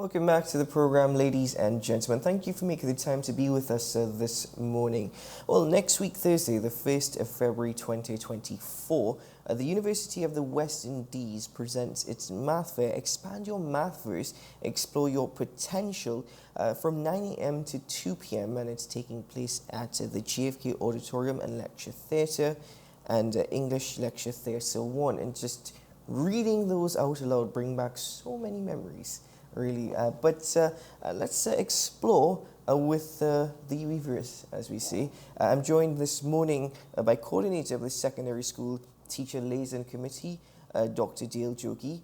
Welcome back to the program, ladies and gentlemen. Thank you for making the time to be with us this morning. Well, next week, Thursday, the 1st of February 2024, the University of the West Indies presents its Math Fair, Expand Your Mathverse, Explore Your Potential, from 9 a.m. to 2 p.m. and it's taking place at the JFK Auditorium and Lecture Theatre and English Lecture Theatre 1. And just reading those out aloud bring back so many memories. Really, but let's explore with the UWI-verse, as we see. I'm joined this morning by coordinator of the secondary school teacher liaison committee, Dr. Dayle Jogie.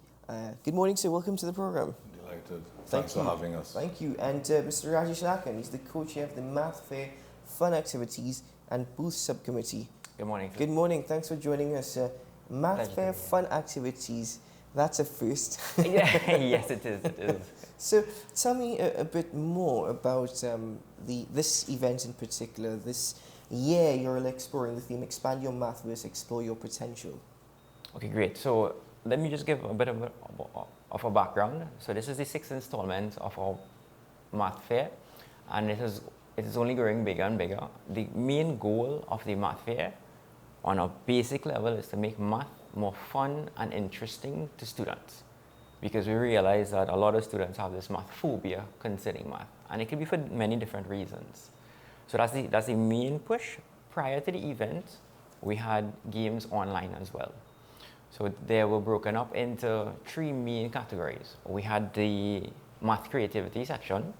Good morning, sir. Welcome to the program. Delighted. Thanks for having us. Thank you. And Mr. Rajesh Lakhan, he's the co-chair of the Math Fair Fun Activities and Booth Subcommittee. Good morning. Good morning. Thanks for joining us. Math Pleasure Fair Fun Activities. That's a first. Yeah, yes, it is. It is. So, tell me a bit more about this event in particular. This year, you're exploring the theme: expand your mathverse, explore your potential. Okay, great. So, let me just give a bit of a background. So, this is the 6th installment of our Math Fair, and it is only growing bigger and bigger. The main goal of the Math Fair, on a basic level, is to make math more fun and interesting to students, because we realize that a lot of students have this math phobia concerning math, and it can be for many different reasons. So that's the main push. Prior to the event, we had games online as well. So they were broken up into 3 main categories. We had the math creativity section.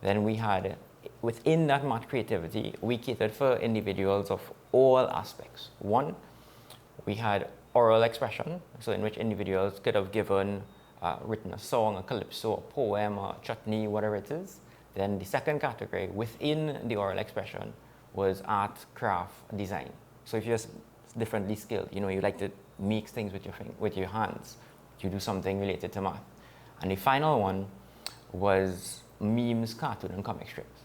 Then we had, within that math creativity, we catered for individuals of all aspects. One, we had oral expression, so in which individuals could have written a song, a calypso, a poem, a chutney, whatever it is. Then the second category within the oral expression was art, craft, design. So if you're differently skilled, you like to make things with your hands, you do something related to math. And the final one was memes, cartoon, and comic strips.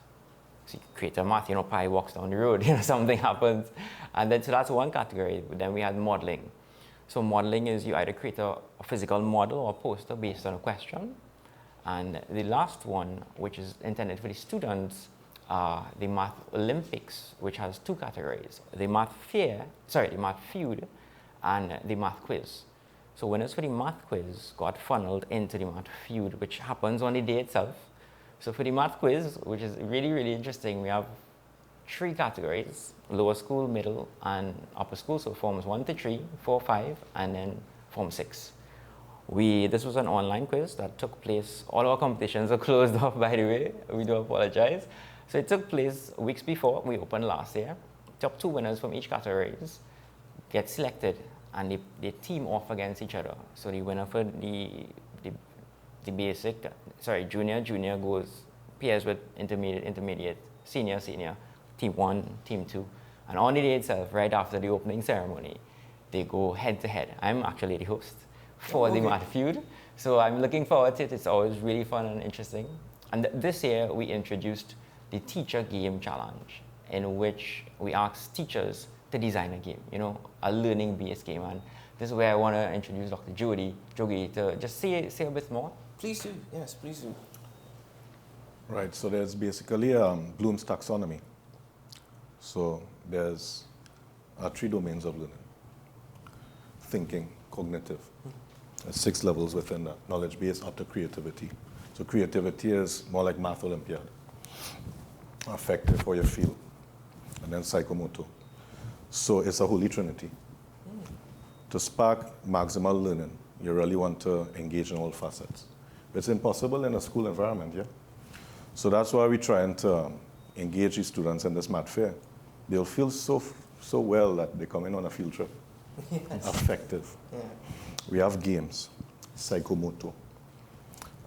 So you create a math, Pi walks down the road, something happens. And then, so that's one category. Then we had modeling. So modeling is you either create a physical model or a poster based on a question. And the last one, which is intended for the students, the Math Olympics, which has 2 categories: the Math Feud, and the Math Quiz. So winners for the Math Quiz got funneled into the Math Feud, which happens on the day itself. So for the Math Quiz, which is really, really interesting, we have 3 categories: lower school, middle, and upper school. So forms 1 to 3, 4, 5, and then form 6. This was an online quiz that took place. All our competitions are closed off, by the way. We do apologize. So it took place weeks before we opened last year. Top 2 winners from each categories get selected, and they team off against each other. So the winner for the junior goes pairs with intermediate, senior, team 1, team 2. And on the day itself, right after the opening ceremony, they go head to head. I'm actually the host for the Math Feud. So I'm looking forward to it. It's always really fun and interesting. And this year, we introduced the Teacher Game Challenge, in which we asked teachers to design a game, a learning-based game. And this is where I want to introduce Dr. Jogie to just say a bit more. Please do. Yes, please do. Right, so there's basically Bloom's taxonomy. So there's 3 domains of learning: thinking, cognitive. There's 6 levels within that: knowledge base up to creativity. So creativity is more like Math Olympiad, affective, how you feel, and then psychomotor. So it's a holy trinity. To spark maximal learning, you really want to engage in all facets. It's impossible in a school environment, yeah? So that's why we're trying to engage these students in this math fair. They'll feel so well that they come in on a field trip. Yes. Effective. Yeah. We have games, psychomotor,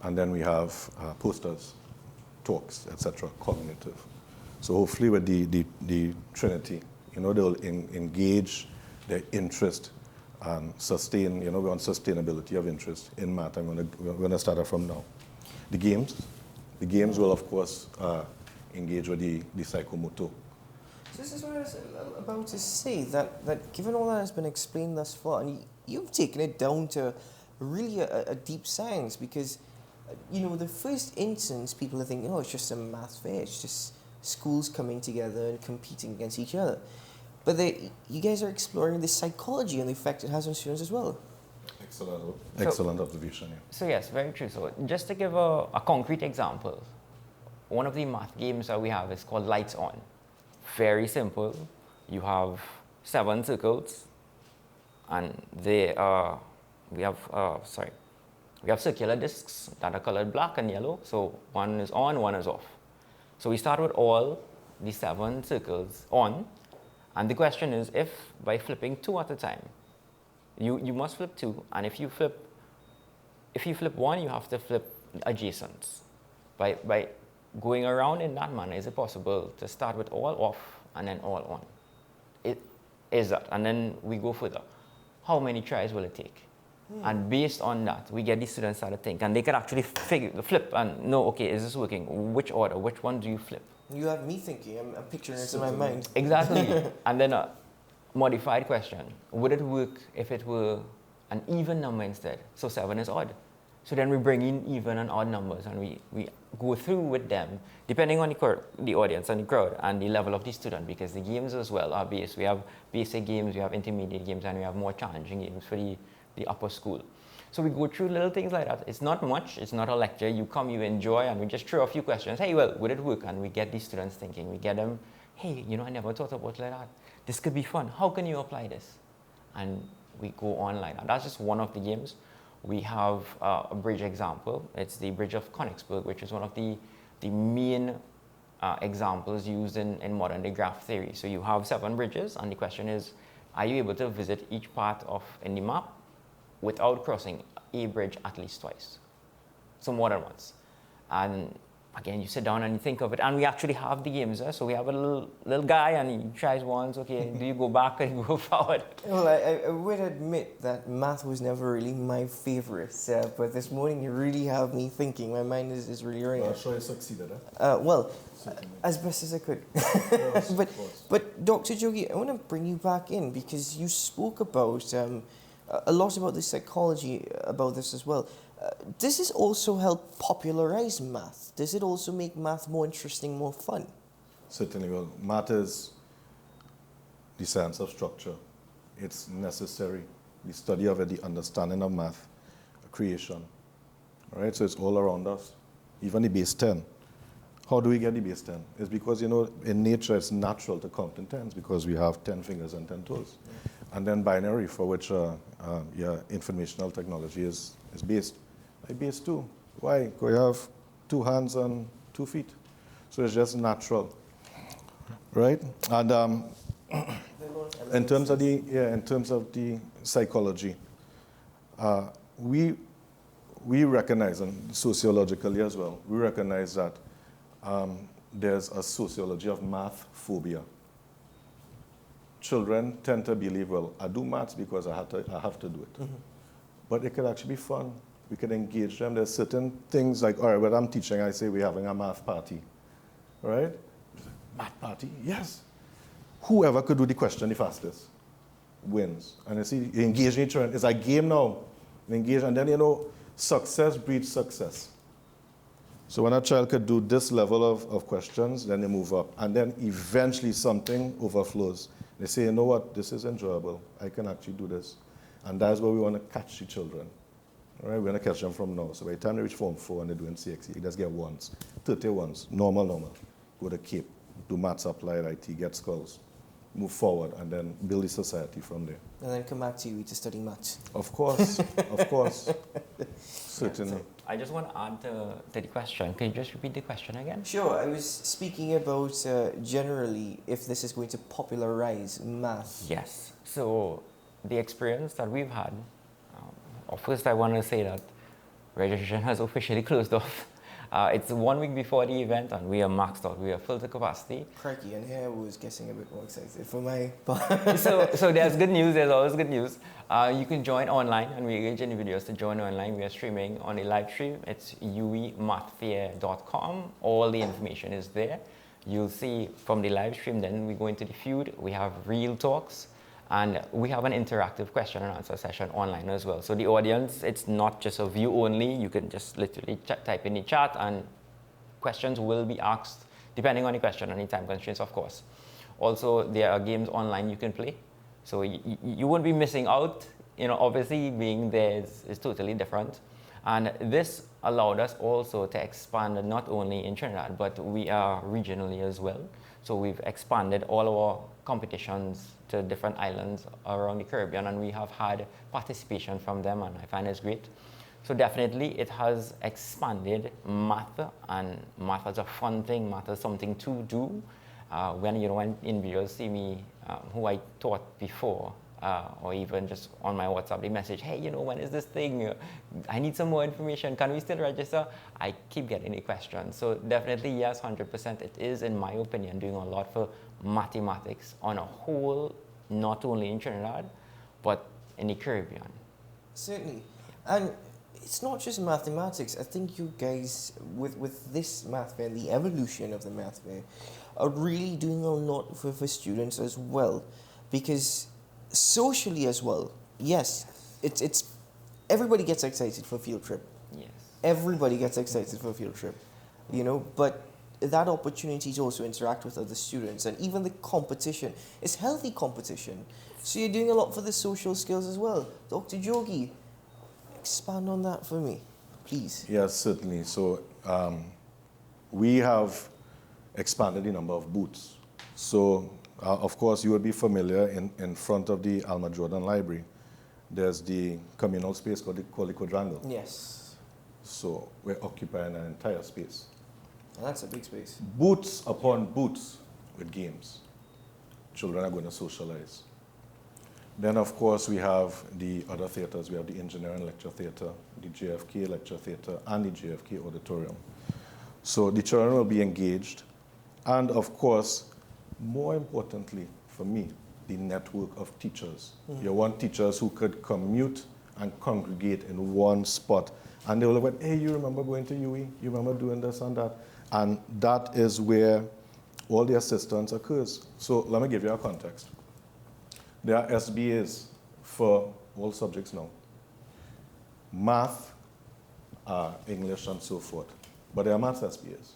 and then we have posters, talks, etc., cognitive. So hopefully with the trinity, they'll engage their interest and sustain, we're on sustainability of interest in math. We're going to start it from now. The games will, of course, engage with the psychomotor. So this is what I was about to say, that given all that has been explained thus far, and you've taken it down to really a deep science, because The first instance, people are thinking, oh, it's just a math fair. It's just schools coming together and competing against each other. But you guys are exploring the psychology and the effect it has on students as well. Excellent observation. Yeah. So yes, very true. So just to give a concrete example, one of the math games that we have is called Lights On. Very simple. You have 7 circles, and we have circular discs that are colored black and yellow. So one is on, one is off. So we start with all the 7 circles on, and the question is if by flipping 2 at a time, you must flip 2, and if you flip 1, you have to flip adjacents. By going around in that manner, is it possible to start with all off and then all on? It is that, and then we go further. How many tries will it take? And based on that, we get the students to think, and they can actually flip and know, okay, is this working? Which order? Which one do you flip? You have me thinking. I'm picturing it in my mind. Exactly. And then a modified question: would it work if it were an even number instead? So 7 is odd. So then we bring in even and odd numbers, and we go through with them, depending on the audience and the crowd and the level of the student, because the games as well are based. We have basic games, we have intermediate games, and we have more challenging games for the upper school. So we go through little things like that. It's not much, it's not a lecture. You come, you enjoy, and we just throw a few questions. Hey, well, would it work? And we get these students thinking. We get them, hey, I never thought about it like that. This could be fun. How can you apply this? And we go on like that. That's just one of the games. We have a bridge example. It's the Bridge of Königsberg, which is one of the main examples used in modern day graph theory. So you have 7 bridges, and the question is, are you able to visit each part in the map without crossing a bridge at least twice? So more than once. And again, you sit down and you think of it, and we actually have the games. So we have a little guy, and he tries once. Okay, do you go back or you go forward? Well, I would admit that math was never really my favorite, but this morning you really have me thinking. My mind is really running. I'm sure you succeeded. As best as I could. But Dr. Jogie, I want to bring you back in because you spoke about a lot about the psychology about this as well. Does this also help popularize math? Does it also make math more interesting, more fun? Certainly. Well, math is the science of structure. It's necessary. The study of it, the understanding of math, creation. All right, so it's all around us. Even the base 10. How do we get the base 10? It's because, in nature it's natural to count in tens because we have 10 fingers and 10 toes. And then binary, for which informational technology is based. Base 2. Why? Because you have 2 hands and 2 feet. So it's just natural. Right? And in terms of the psychology, we recognize, and sociologically as well, we recognize that there's a sociology of math phobia. Children tend to believe, well, I do maths because I have to do it. Mm-hmm. But it could actually be fun. We could engage them. There's certain things like, all right, when I'm teaching, I say we're having a math party. Right? Math party? Yes. Whoever could do the question the fastest wins. And you see, engaging each other. It's a game now. Engage, and then, success breeds success. So when a child could do this level of questions, then they move up. And then eventually something overflows. They say, you know what, this is enjoyable. I can actually do this. And that's where we want to catch the children. All right, we're going to catch them from now. So by the time they reach Form 4 and they're doing CXE, you just get 1s, 30 ones, normal. Go to CAPE, do maths applied IT, get skulls, move forward, and then build the society from there. And then come back to you to study maths. Of course. Certainly. So I just want to add to the question. Can you just repeat the question again? Sure. I was speaking about generally if this is going to popularize math. Yes. So the experience that we've had, first I want to say that registration has officially closed off. It's 1 week before the event, and we are maxed out. We are full to capacity. Crikey, and here I was getting a bit more excited for my part. So there's good news. There's always good news. You can join online, and we engage in videos to join online. We are streaming on a live stream. It's uemathfair.com. All the information is there. You'll see from the live stream. Then we go into the feud. We have real talks. And we have an interactive question and answer session online as well. So the audience, it's not just a view only. You can just literally type in the chat and questions will be asked depending on the question and the time constraints, of course. Also, there are games online you can play. So you won't be missing out. You know, obviously being there is totally different. And this allowed us also to expand not only in Trinidad, but we are regionally as well. So we've expanded all our competitions to different islands around the Caribbean, and we have had participation from them, and I find it's great. So definitely it has expanded math, and math is a fun thing, math is something to do. When individuals see me, who I taught before, or even just on my WhatsApp, they message, hey, when is this thing? I need some more information. Can we still register? I keep getting the questions. So definitely, yes, 100%. It is, in my opinion, doing a lot for mathematics on a whole, not only in Trinidad, but in the Caribbean. Certainly. And it's not just mathematics. I think you guys, with this math fair, the evolution of the math fair, are really doing a lot for students as well. Because socially as well, yes, it's everybody gets excited for a field trip. Yes. Everybody gets excited for a field trip, but that opportunity to also interact with other students, and even the competition is healthy competition. So you're doing a lot for the social skills as well. Dr. Jogie, expand on that for me, please. Yes, certainly. So we have expanded the number of booths. So of course, you will be familiar in front of the Alma Jordan Library. There's the communal space called the quadrangle. Yes. So we're occupying an entire space. And that's a big space. Booths upon booths with games. Children are going to socialize. Then, of course, we have the other theaters. We have the Engineering Lecture Theater, the JFK Lecture Theater, and the JFK Auditorium. So the children will be engaged. And, of course, more importantly for me, the network of teachers. You want teachers who could commute and congregate in one spot. And they will look at, hey, you remember going to UE? You remember doing this and that? And that is where all the assistance occurs. So let me give you a context. There are SBAs for all subjects now. Math, English, and so forth. But there are math SBAs.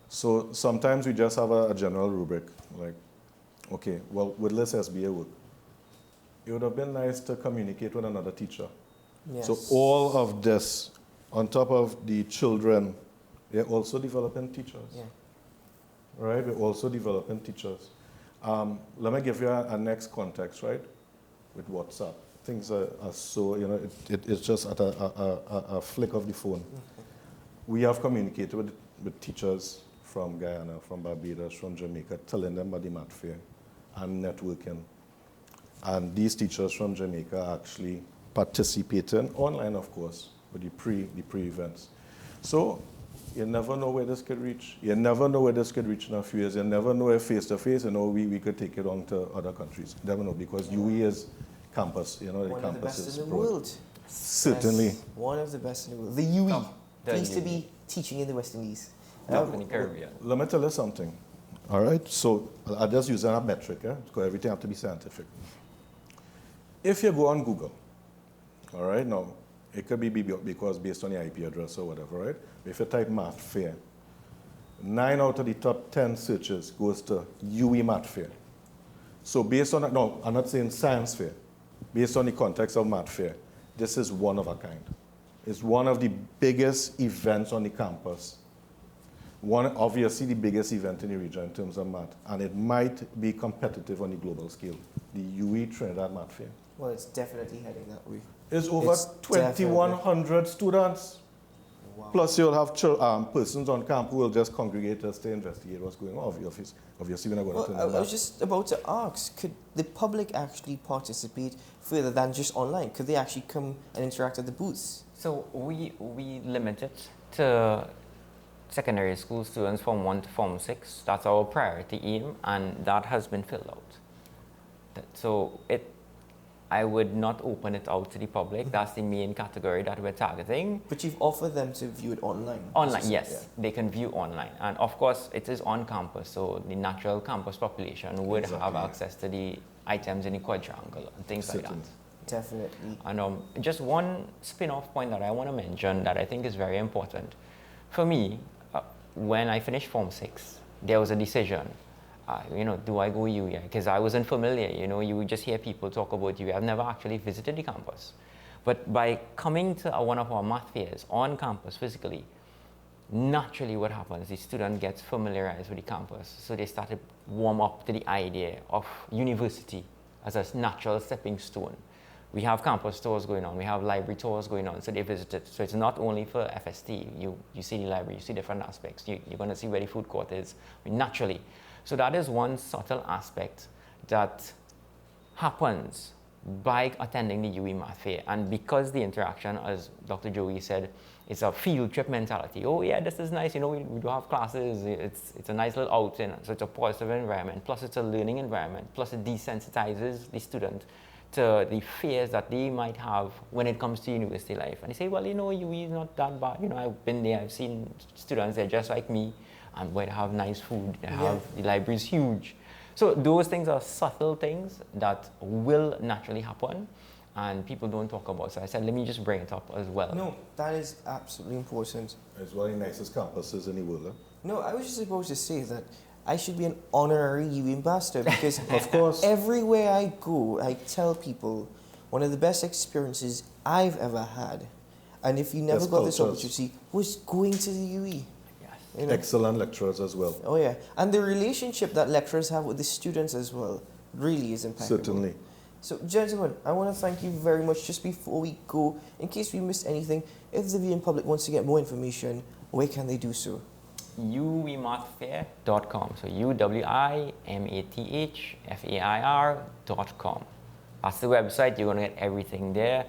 So sometimes we just have a general rubric, like, okay, well, will this SBA work? It would have been nice to communicate with another teacher. Yes. So all of this, on top of the children, they're also developing teachers. Yeah. Right? We're also developing teachers. Let me give you a next context, right? With WhatsApp. Things are so, it's just at a flick of the phone. We have communicated with teachers from Guyana, from Barbados, from Jamaica, telling them about the math fair and networking. And these teachers from Jamaica are actually participating online, of course, with the pre-events. So you never know where this could reach. You never know where this could reach in a few years. You never know if face-to-face, we could take it on to other countries. You never know, because UE is campus, the one campus of the best is in the broad. world. Certainly. Yes, one of the best in the world. The UE. The Pleased to UE. be teaching in the West Indies. In the Caribbean. Let me tell you something. All right? So I'll just use a metric, because everything has to be scientific. If you go on Google, all right, now, it could be because based on the IP address or whatever, right? If you type math fair, 9 out of the top 10 searches goes to UE math fair. So based on that, no, I'm not saying science fair. Based on the context of math fair, this is one of a kind. It's one of the biggest events on the campus. Obviously the biggest event in the region in terms of math. And it might be competitive on the global scale. The UE Trinidad Math Fair. Well, it's definitely heading that way. It's over 2,100 students. Wow. Plus, you'll have persons on camp who will just congregate us to investigate what's going on. Obviously, we're not going to turn I was just about to ask, could the public actually participate further than just online? Could they actually come and interact at the booths? So we limit it to secondary school students from 1 to Form 6. That's our priority aim, and that has been filled out. So I would not open it out to the public. That's the main category that we're targeting. But you've offered them to view it online? Online, yes. Yeah. They can view online. And of course, it is on campus, so the natural campus population would have access to the items in the quadrangle and things like that. Certainly. Definitely. And just one spin-off point that I want to mention that I think is very important. For me, when I finished Form 6, there was a decision. Do I go UWI? Because I wasn't familiar. You would just hear people talk about UWI. I've never actually visited the campus. But by coming to one of our math fairs on campus physically, naturally what happens, the student gets familiarized with the campus. So they started warm up to the idea of university as a natural stepping stone. We have campus tours going on. We have library tours going on. So they visited. So it's not only for FST. You see the library. You see different aspects. You're going to see where the food court is naturally. So that is one subtle aspect that happens by attending the UWI Math Fair. And because the interaction, as Dr. Jogie said, it's a field trip mentality. Oh yeah, this is nice. We do have classes. It's a nice little outing. So it's a positive environment. Plus it's a learning environment. Plus it desensitizes the student to the fears that they might have when it comes to university life. And they say, well, UWI is not that bad. I've been there, I've seen students, they're just like me, and where they have nice food, the library is huge. So those things are subtle things that will naturally happen, and people don't talk about. So I said, let me just bring it up as well. No, that is absolutely important. It's one of the nicest campuses in the world. Huh? No, I was just supposed to say that I should be an honorary UWI ambassador because of course, everywhere I go, I tell people one of the best experiences I've ever had, and if you never got this opportunity, was going to the UWI. Yes. Excellent lecturers as well. Oh yeah, and the relationship that lecturers have with the students as well really is impeccable. Certainly. So gentlemen, I want to thank you very much. Just before we go, in case we missed anything, if the viewing public wants to get more information, where can they do so? uwimathfair.com. So uwimathfair.com. That's the website. You're going to get everything there,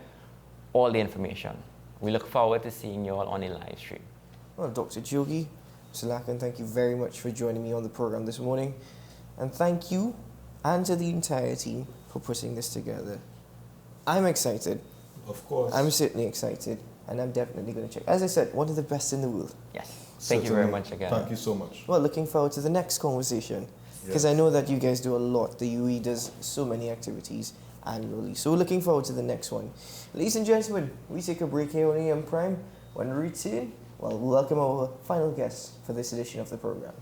all the information. We look forward to seeing you all on a live stream. Well, Dr. Jogie, Mr. Lakhan, thank you very much for joining me on the program this morning. And thank you, and to the entire team, for putting this together. I'm excited. Of course. I'm certainly excited, and I'm definitely going to check. As I said, one of the best in the world. Yes. Thank you very much again. Thank you so much. Well, looking forward to the next conversation, because I know that you guys do a lot. The UWI does so many activities annually. So we're looking forward to the next one. Ladies and gentlemen, we take a break here on AM Prime. When we return, well, we'll welcome our final guest for this edition of the program.